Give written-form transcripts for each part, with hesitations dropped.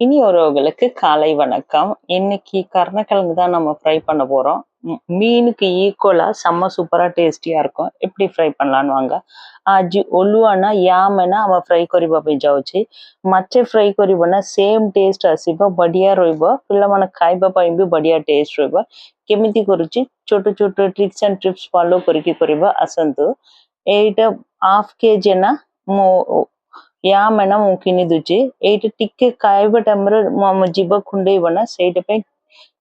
இனி ஒருவர்களுக்கு காலை வணக்கம். இன்னைக்கு கருணக்கிழங்கு தான் நம்ம ஃப்ரை பண்ண போறோம். மீனுக்கு ஈக்குவலா செம்ம சூப்பரா டேஸ்டியா இருக்கும். எப்படி ஃப்ரை பண்ணலான்னு வாங்க. ଆଜି ଓଲୁଆ ନା ୟାମ୍ ନା ଆମେ ଫ୍ରାଏ କରିବା ପାଇଁ ଯାଉଛି। ମାଛ ଫ୍ରାଏ କରିବା ନା ସେମ୍ ଟେଷ୍ଟ ଆସିବ, ବଢିଆ ରହିବ, ପିଲାମାନେ ଖାଇବା ପାଇଁ ବି ବଢିଆ ଟେଷ୍ଟ ରହିବ। କେମିତି କରୁଛି ଛୋଟ ଛୋଟ ଟ୍ରିକ୍ସ ଆଣ୍ଡ ଟିପ୍ସ ଫଲୋ କରିକି କରିବା ଆସନ୍ତୁ। ଏଇଟା ହାଫ କେଜି ନା ମୁଁ ୟାମ୍ ନା ମୁଁ କିଣି ଦଉଛି। ଏଇଟା ଟିକେ ଖାଇବା ଟାଇମରେ ଆମ ଜିଭ କୁଣ୍ଡେଇବ ନା, ସେଇଟା ପାଇଁ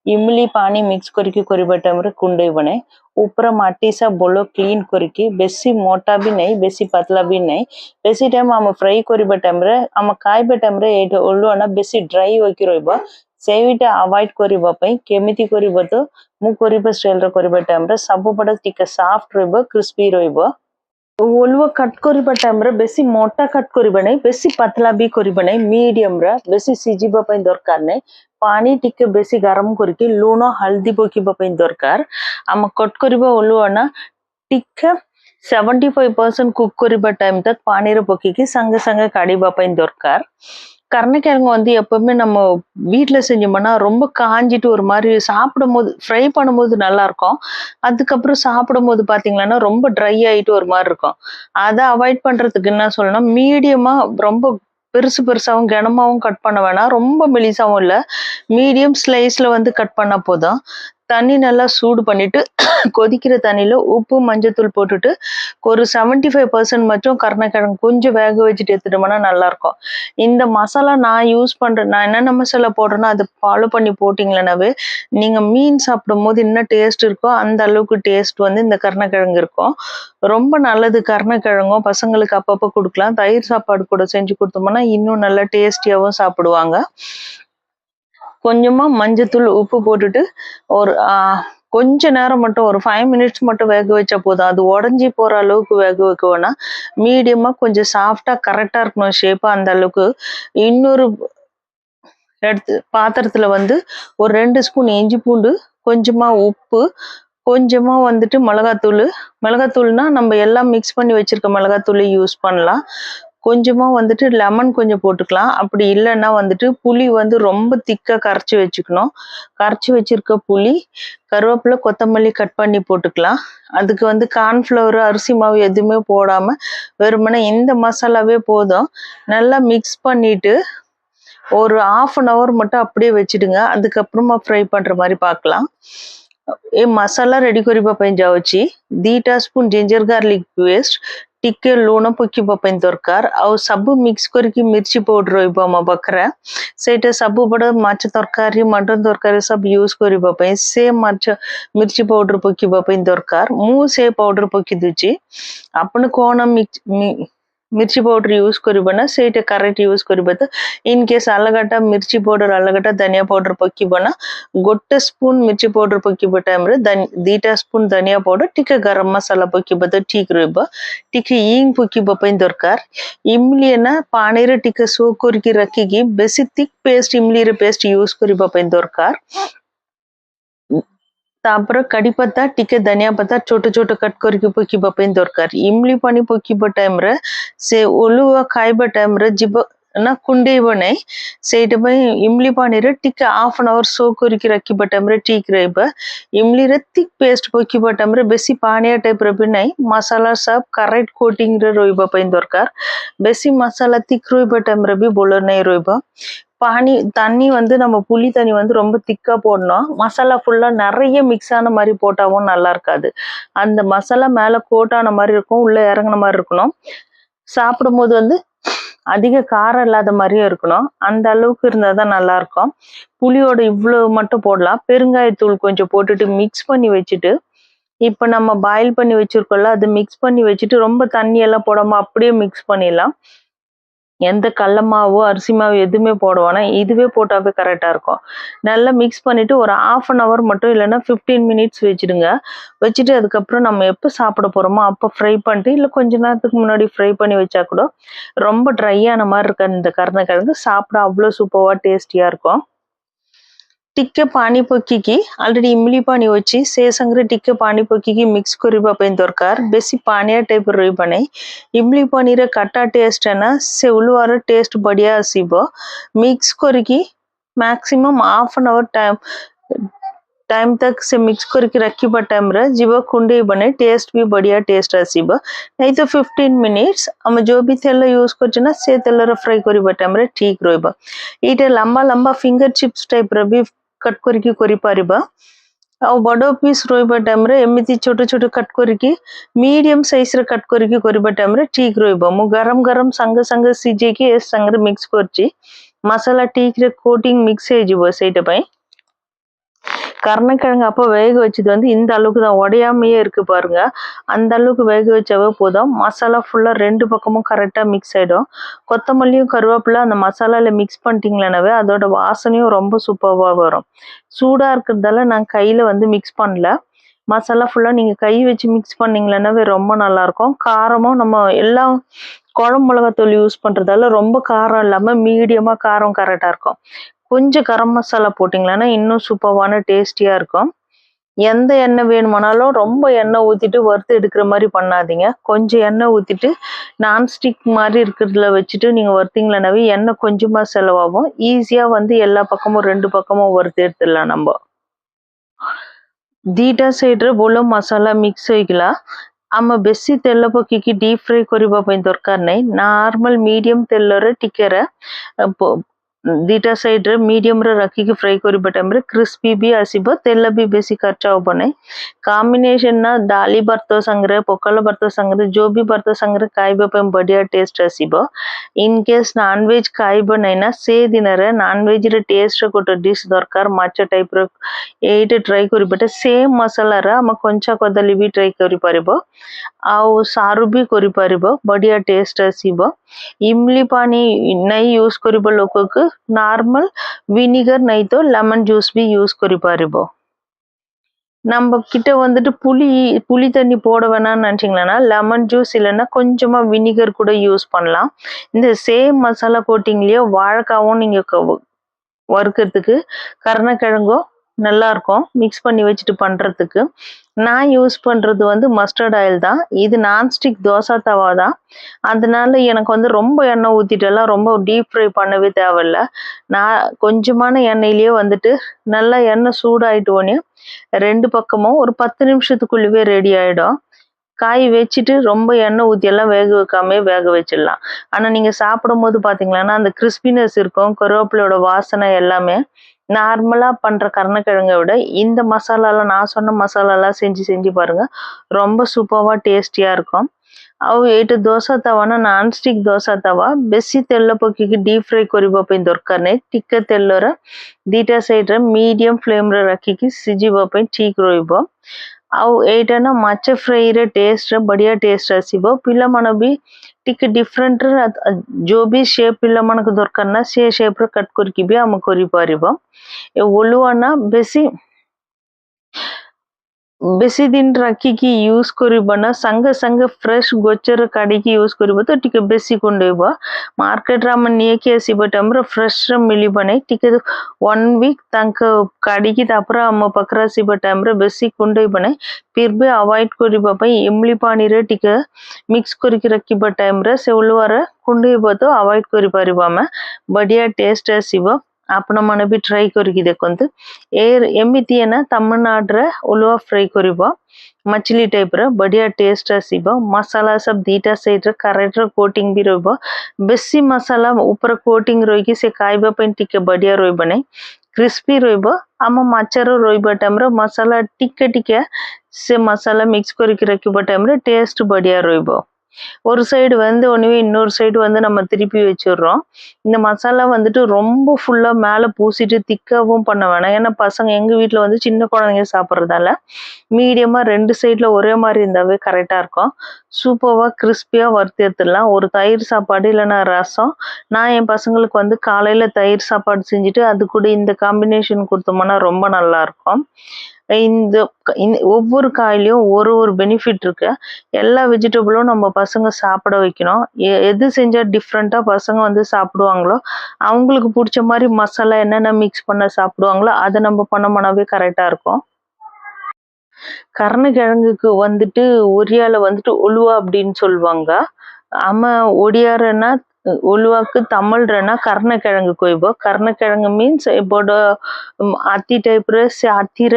इमली पानी मिक्स करके करबा टाइम रे कुंडे बने ऊपर माटी सा बोलो क्लीन करके बेसी मोटा भी नहीं बेसी पतला भी नहीं बेसी टाइम हम फ्राई करबा टाइम रे हम खाइबा टाइम रे एटा ओल्लोना बेसी ड्राई होके रहबा सेविटा अवॉइड करबा पई केमिति करबो तो मु करबा स्टाइल रे करबा टाइम रे सब पड़ टिके सॉफ्ट रहबो क्रिस्पी रहबो ओलुआ कट करबा टाइम रे बेसी मोटा कट करबा नहीं बेसी पतला भी करबा नहीं मीडियम रे बेसी सिजिबा पई दरकार नहीं पानी टिके बेसी गरम करके लूण हल्दी पकीबा पई दरकार आम कट करबा ओलुआ ना टिके 75% कुक करबा टाइम तक पानी रे पकीकी संगे संगे काडीबा पई दरकार கருணைக்கிழங்கு வந்து எப்பவுமே நம்ம வீட்டுல செஞ்சோம்னா ரொம்ப காஞ்சிட்டு ஒரு மாதிரி சாப்பிடும்போது ஃப்ரை பண்ணும்போது நல்லா இருக்கும். அதுக்கப்புறம் சாப்பிடும்போது பாத்தீங்கன்னா ரொம்ப ட்ரை ஆயிட்டு ஒரு மாதிரி இருக்கும். அதை அவாய்ட் பண்றதுக்கு என்ன சொல்லணும், மீடியமா ரொம்ப பெருசு பெருசாவும் கனமாவும் கட் பண்ண வேணாம், ரொம்ப மெலிசாவும் இல்ல, மீடியம் ஸ்லைஸ்ல வந்து கட் பண்ணா போதும். தண்ணி நல்லா சூடு பண்ணிட்டு கொதிக்கிற தண்ணியில உப்பு மஞ்சத்தூள் போட்டுட்டு ஒரு 75% மட்டும் கருணைக்கிழங்கு கொஞ்சம் வேக வச்சுட்டு எடுத்துட்டோம்னா நல்லா இருக்கும். இந்த மசாலா நான் யூஸ் பண்றேன், நான் என்னென்ன மசாலா போடுறேனோ அதை ஃபாலோ பண்ணி போட்டீங்கன்னாவே நீங்க மீன் சாப்பிடும் போது என்ன டேஸ்ட் இருக்கோ அந்த அளவுக்கு டேஸ்ட் வந்து இந்த கருணைக்கிழங்கு இருக்கும். ரொம்ப நல்லது. கருணைக்கிழங்கும் பசங்களுக்கு அப்பப்போ கொடுக்கலாம். தயிர் சாப்பாடு கூட செஞ்சு கொடுத்தோம்னா இன்னும் நல்லா டேஸ்டியாவும் சாப்பிடுவாங்க. கொஞ்சமா மஞ்சத்தூள் உப்பு போட்டுட்டு ஒரு கொஞ்ச நேரம் மட்டும் ஒரு 5 மினிட்ஸ் மட்டும் வேக வச்சா போதும். அது உடஞ்சி போற அளவுக்கு வேக வைக்க வேணாம், மீடியமா கொஞ்சம் சாஃப்டா கரெக்டா இருக்கணும் ஷேப்பா, அந்த அளவுக்கு. இன்னொரு எடுத்து பாத்திரத்துல வந்து ஒரு 2 ஸ்பூன் இஞ்சி பூண்டு, கொஞ்சமா உப்பு, கொஞ்சமா வந்துட்டு மிளகாத்தூள்னா நம்ம எல்லாம் மிக்ஸ் பண்ணி வச்சிருக்க மிளகாத்தூள் யூஸ் பண்ணலாம். கொஞ்சமா வந்துட்டு லெமன் கொஞ்சம் போட்டுக்கலாம். அப்படி இல்லைன்னா வந்துட்டு புளி வந்து ரொம்ப திக்கா கரைச்சி வச்சுக்கணும். கரைச்சி வச்சிருக்க புளி, கருவேப்பிலை, கொத்தமல்லி கட் பண்ணி போட்டுக்கலாம். அதுக்கு வந்து கார்ன்ஃப்ளவர் அரிசி மாவு எதுவுமே போடாம வெறுமனே இந்த மசாலாவே போதும். நல்லா மிக்ஸ் பண்ணிட்டு ஒரு 1/2 hour மட்டும் அப்படியே வச்சிடுங்க. அதுக்கப்புறமா ஃப்ரை பண்ற மாதிரி பார்க்கலாம். ଏ ମସଲା ରେଡି କରିବା ପାଇଁ ଯାଉଛି। 2 ସ୍ପୁନ୍ ଜିଞ୍ଜର ଗାର୍ଲିକ ପେଷ୍ଟ, ଟିକେ ଲୁଣ ପକେଇବା ପାଇଁ ଦରକାର, ଆଉ ସବୁ ମିକ୍ସ କରିକି ମିର୍ଚି ପାଉଡର ରହିବ ଆମ ପାଖରେ। ସେଇଟା ସବୁ ବଡ଼ ମାଛ ତରକାରୀ ମଟନ ତରକାରୀ ସବୁ ୟୁଜ କରିବା ପାଇଁ ସେ ମାଛ ମିର୍ଚି ପାଉଡର ପକେଇବା ପାଇଁ ଦରକାର। ମୁଁ ସେ ପାଉଡର ପକେଇ ଦଉଛି। ଆପଣ କଣ मिर्ची पाउडर यूज करना से करेक्ट यूज करबा तो इन केस अलगटा मिर्ची पाउडर अलगटा धनिया पाउडर पकीबना गोटे स्पून मिर्ची पाउडर पकीब टाइम रे 2 स्पून धनिया पाउडर टिके गरम मसाला पकीब तो ठीक रहबो। टिके इंग पकीब पई दरकार। इमली ना पानी रे टिके सोक करके रखिकी बेसी थिक पेस्ट इमली रे पेस्ट यूज करबा पई दरकार। तापर कड़ी पत्ता टिके धनिया पत्ता छोटे छोटे कट करके पकीबा पई दरकार। इमली पानी पकीबा टाइम रे से ओलुआ खाइबा टाइम रे जीव ना कुंडेइबो नहीं, सेटा पई इमली पानी रे टिके 1/2 hour सोक करके रखिबा टाइम रे ठीक रहबा। इमली रे थिक पेस्ट पकीबा टाइम रे बेसी पानिया टाइप रे भी नहीं, मसाला सब करेक्ट कोटिंग रे रहबा पई दरकार। बेसी मसाला थिक रहबा टाइम रे भी बोलो नहीं रहबा। தண்ணி வந்து நம்ம புளி தண்ணி வந்து ரொம்ப திக்கா போடணும்। மசாலா ஃபுல்லா நிறைய மிக்ஸ் ஆன மாதிரி போட்டாவும் நல்லா இருக்காது। அந்த மசாலா மேல கோட்டான மாதிரி இருக்கும், உள்ள இறங்கின மாதிரி இருக்கணும்। சாப்பிடும் போது வந்து அதிக காரம் இல்லாத மாதிரியும் இருக்கணும், அந்த அளவுக்கு இருந்தாதான் நல்லா இருக்கும்। புளியோட இவ்வளவு மட்டும் போடலாம்। பெருங்காயத்தூள் கொஞ்சம் போட்டுட்டு மிக்ஸ் பண்ணி வச்சுட்டு இப்ப நம்ம பாயில் பண்ணி வச்சிருக்கோம்ல அது மிக்ஸ் பண்ணி வச்சுட்டு ரொம்ப தண்ணி எல்லாம் போடாம அப்படியே மிக்ஸ் பண்ணிடலாம்। எந்த கடல மாவோ அரிசி மாவு எதுவுமே போடுவானா இதுவே போட்டாவே கரெக்டா இருக்கும்। நல்லா மிக்ஸ் பண்ணிட்டு ஒரு 1/2 hour மட்டும் இல்லைன்னா 15 மினிட்ஸ் வச்சிடுங்க। வச்சுட்டு அதுக்கப்புறம் நம்ம எப்போ சாப்பிட போறோமோ அப்போ ஃப்ரை பண்ணிட்டு இல்லை கொஞ்ச நேரத்துக்கு முன்னாடி ஃப்ரை பண்ணி வச்சா கூட ரொம்ப ட்ரையான மாதிரி இருக்க இந்த கருணைக்கிழங்கு சாப்பிட அவ்வளோ சூப்பராக டேஸ்டியா இருக்கும்। ଟିକେ ପାଣି ପକେଇକି ଅଲରେଡି ଇମଲି ପାଣି ଅଛି ସେ ସାଙ୍ଗରେ ଟିକେ ପାଣି ପକେଇକି ମିକ୍ସ କରିବା ପାଇଁ ଦରକାର ବେଶୀ ପାଣିଆ ଟାଇପ ରହିବ ନାହିଁ ଇମଲି ପାଣିରେ କାଟା ଟେଷ୍ଟ ନା ସେ ଉଲୁଆର ଟେଷ୍ଟ ବଢିଆ ଆସିବ ମିକ୍ସ କରିକି maximum half an hour time तक से मिक्स करके रखिबा टाइम रे जीव कुंडे बने टेस्ट भी बढ़िया टेस्ट आसीबो नहीं तो 15 मिनिट्स हम जो भी तेल यूज करछ ना से तेल रे फ्राई करबा टाइम रे ठीक रहबो एटा लंबा लंबा फिंगर चिप्स टाइप रे भी कट करके करि परिबा आ बड़ पीस रोइबा टाइम रे एमिति छोटे छोटे कट करके मीडियम साइज रे कट करके करबा टाइम रे ठीक रहबो मु गरम गरम संग संग सिजे के ए संग रे मिक्स करछि मसाला ठीक रे कोटिंग मिक्स हे जीवो सेटा पई கருணக்கிழங்கு அப்போ வேக வச்சது வந்து இந்த அளவுக்கு தான் உடையாமையே இருக்கு பாருங்க அந்த அளவுக்கு வேக வச்சாவே போதும் மசாலா ஃபுல்லா ரெண்டு பக்கமும் கரெக்டா மிக்ஸ் ஆயிடும் கொத்தமல்லியும் கருவேப்பிலை அந்த மசாலால மிக்ஸ் பண்ணிட்டீங்களானவே அதோட வாசனையும் ரொம்ப சூப்பராக வரும் சூடா இருக்கிறதால நான் கையில வந்து மிக்ஸ் பண்ணல மசாலா ஃபுல்லா நீங்க கை வச்சு மிக்ஸ் பண்ணீங்களானவே ரொம்ப நல்லா இருக்கும் காரமும் நம்ம எல்லாம் குழம்பு மிளகாத்தூள் யூஸ் பண்றதால ரொம்ப காரம் இல்லாம மீடியமா காரம் கரெக்டா இருக்கும் கொஞ்சம் கரம் மசாலா போட்டிங்களானா இன்னும் சூப்பரான டேஸ்டியா இருக்கும் எந்த எண்ணெய் வேணுமானாலும் ரொம்ப எண்ணெய் ஊத்திட்டு வறுத்து எடுக்கிற மாதிரி பண்ணாதீங்க கொஞ்சம் எண்ணெய் ஊத்திட்டு நான்ஸ்டிக் மாதிரி இருக்கிறதுல வச்சுட்டு நீங்க வறுத்தீங்களானாவே எண்ணெய் கொஞ்சமா செலவாகும் ஈஸியா வந்து எல்லா பக்கமும் ரெண்டு பக்கமும் வறுத்து எடுத்துடலாம் நம்ம दीटा साइड रे बोलो मसाला मिक्स होइगला आम बेसी तेल पकेकी डीप फ्राई करबा पई दरकार नै नॉर्मल मीडियम तेल रे टिके रे दीटा साइड रे मीडियम रे रखी के फ्राई करबा टाइम रे क्रिस्पी भी आसीबो तेल भी बेसी खर्चा होबो नै कॉम्बिनेशन ना दाली भरतो संगरे पकल भरतो संगरे जो भी भरतो संगरे खाइबा पई बढ़िया टेस्ट आसीबो इन केस नॉन वेज खाइबो नै ना से दिन रे नॉन वेज रे टेस्ट कोट डिश दरकार माछ टाइप रे एट ट्राई करबटे सेम मसाला रा हम कंचा कदली भी ट्राई करि परबो आउ सारू भी करि परबो बढ़िया टेस्ट आसीबो इमली पानी नहीं यूज करबो लोक को नार्मल विनेगर नहीं तो लेमन जूस भी यूज करि परबो நம்ம கிட்ட வந்துட்டு புளி தண்ணி போட வேணாம்னு நினைச்சீங்களா லெமன் ஜூஸ் இல்லைன்னா கொஞ்சமா வினிகர் கூட யூஸ் பண்ணலாம் இந்த சேம் மசாலா கோட்டிங்லயே வாழைக்காவும் நீங்க வறுக்கிறதுக்கு கருணக்கிழங்கும் நல்லா இருக்கும் மிக்ஸ் பண்ணி வச்சுட்டு பண்றதுக்கு நான் யூஸ் பண்றது வந்து மஸ்டர்ட் ஆயில் தான் இது நான்ஸ்டிக் தோசை தவா தான் அதனால எனக்கு வந்து ரொம்ப எண்ணெய் ஊத்திட்டெல்லாம் ரொம்ப டீப் ஃப்ரை பண்ணவே தேவையில்ல நான் கொஞ்சமான எண்ணெயிலேயே வந்துட்டு நல்லா எண்ணெய் சூடாயிட்டோன்னே ரெண்டு பக்கமும் ஒரு 10 நிமிஷத்துக்குள்ளவே ரெடி ஆயிடும் காய் வச்சுட்டு ரொம்ப எண்ணெய் ஊத்தி எல்லாம் வேக வைக்காம வேக வச்சிடலாம் ஆனா நீங்க சாப்பிடும் போது பாத்தீங்கன்னா அந்த கிறிஸ்பினஸ் இருக்கும் கருவேப்பிலையோட வாசனை எல்லாமே நார்மலா பண்ற கருணக்கிழங்கை விட இந்த மசாலாலாம் நான் சொன்ன மசாலாலாம் செஞ்சு பாருங்க ரொம்ப சூப்பரா டேஸ்டியா இருக்கும் ଆଉ ଏଇଟା ଦୋସା ତାୱା ନା ନନଷ୍ଟିକ୍ ଦୋସା ତାୱା ବେଶୀ ତେଲ ପକେଇକି ଡିପ୍ ଫ୍ରାଇ କରିବା ପାଇଁ ଦରକାର ନାହିଁ ଟିକେ ତେଲର ଦିଟା ସାଇଡରେ ମିଡିୟମ ଫ୍ଲେମରେ ରଖିକି ସିଝିବା ପାଇଁ ଠିକ ରହିବ ଆଉ ଏଇଟା ନା ମାଛ ଫ୍ରାଇରେ ଟେଷ୍ଟ ବଢିଆ ଟେଷ୍ଟ ଆସିବ ପିଲାମାନେ ବି ଟିକେ ଡିଫରେଣ୍ଟ जो भी शेप ପିଲାମାନଙ୍କୁ ଦରକାର ନା ସେ शेपରେ କଟ୍ କରିକି ବି ଆମେ କରିପାରିବ ଏ ଓଲୁଆ ନା बेसी दिन रखिकी यूज करबना संग संग फ्रेश गोचर काढिकी यूज करबो तो टिके बेसी कुंडेबो मार्केट रा मन निये के आसीबो टाइम रे फ्रेश मिलिबो नै टिके 1 वीक तंक काढिकी तापर हम पकरा सीबो टाइम रे बेसी कुंडेबो नै फिर भी अवॉइड करबो पई इमली पानी रे टिके मिक्स करके रखिबो टाइम रे से उलवारे कुंडेबो तो अवॉइड करि परिबो हम बढ़िया टेस्ट आसीबो आपण माने भी ट्राई करके देखंतु एमिति है ना तमिलनाडु रे उलवा फ्राई करबो मछली टाइप रे बढ़िया टेस्ट आसीबो मसाला सब दीटा साइड रे करेक्ट कोटिंग भी रहबो बेसी मसाला ऊपर कोटिंग रही कि से खाइबा पे टिके बढ़िया रहबो नै क्रिस्पी रहबो आम माछर रहबा टाइम रे मसाला टिके टिके से मसाला मिक्स करके रखिबो टाइम रे टेस्ट बढ़िया रहबो ஒரு சைடு வந்து ஒண்ணுவே இன்னொரு சைடு வந்து நம்ம திருப்பி வச்சிடுறோம் இந்த மசாலா வந்துட்டு ரொம்ப ஃபுல்லா மேல பூசிட்டு திக்காவும் பண்ண வேணாம் ஏன்னா பசங்க எங்க வீட்ல வந்து சின்ன குழந்தைங்க சாப்பிடுறதால மீடியமா ரெண்டு சைடுல ஒரே மாதிரி இருந்தாவே கரெக்டா இருக்கும் சூப்பரா கிறிஸ்பியா வறுத்து எடுத்துடலாம் ஒரு தயிர் சாப்பாடு இல்லைன்னா ரசம் நான் என் பசங்களுக்கு வந்து காலையில தயிர் சாப்பாடு செஞ்சுட்டு அது கூட இந்த காம்பினேஷன் கொடுத்தோம்னா ரொம்ப நல்லா இருக்கும் இந்த ஒவ்வொரு காயிலையும் ஒரு பெனிஃபிட் இருக்கு. எல்லா வெஜிடபிளும் நம்ம பசங்க சாப்பிட வைக்கணும். எது செஞ்சா டிஃப்ரெண்டா பசங்க வந்து சாப்பிடுவாங்களோ, அவங்களுக்கு பிடிச்ச மாதிரி மசாலா என்னென்ன மிக்ஸ் பண்ண சாப்பிடுவாங்களோ அதை நம்ம பண்ணோம்னாவே கரெக்டா இருக்கும். கருணக்கிழங்குக்கு வந்துட்டு ஒரியால வந்துட்டு ஒலுவா அப்படின்னு சொல்லுவாங்க. ஆமா, ஒடியாரன்னா ஒலுவாக்கு தமிழ்ரன்னா கருணக்கிழங்கு கொய்போ. ಕರ್ಣಕಿழಂಗು ಮೀನ್ಸ್ ಬೊಡ ಅತಿ ಟೈಪ್ರ ಅತಿರ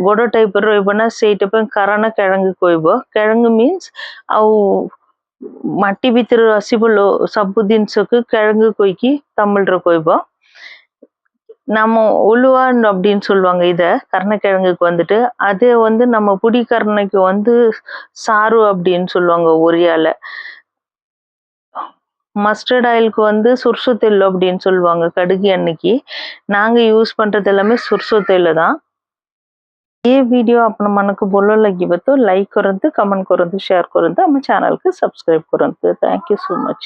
ಬೊಡ ಟೈಪ್ ರೊಯ್ಬನ ಸೇಟಪ ಕರ್ಣಕಿழங்கு ಕೊಯ್ಬೋ. ಕೆಳಂಗು ಮೀನ್ಸ್ ಅವು ಮಟ್ಟಿ ಬಿತ್ತಿರ ಹಸಿಬುಳು ಸಬ್ಬು ದಿನ್ಸಕ್ಕೆ கிழங்கு கொய்க்கி தமிழ்ற கொய்போ. நம்ம உலுவான் அப்படின்னு சொல்லுவாங்க இதை கருணக்கிழங்குக்கு வந்துட்டு. அது வந்து நம்ம புடிக்கரணைக்கு வந்து சாரு அப்படின்னு சொல்லுவாங்க ஒரியால. மஸ்டர்ட் ஆயிலுக்கு வந்து சுர்சு தெல் அப்படின்னு சொல்லுவாங்க கடுகு எண்ணெய்க்கு. நாங்க யூஸ் பண்றது எல்லாமே सुरसो तेल தான். ये वीडियो आपण మనకు ଭଲ ଲାଗିବ ତ ଲାଇକ୍ କରନ୍ତୁ, କମେଣ୍ଟ କରନ୍ତୁ, ସେୟାର କରନ୍ତୁ, ଆମ ଚ୍ୟାନେଲକୁ ସବସ୍କ୍ରାଇବ କରନ୍ତୁ। Thank you so much.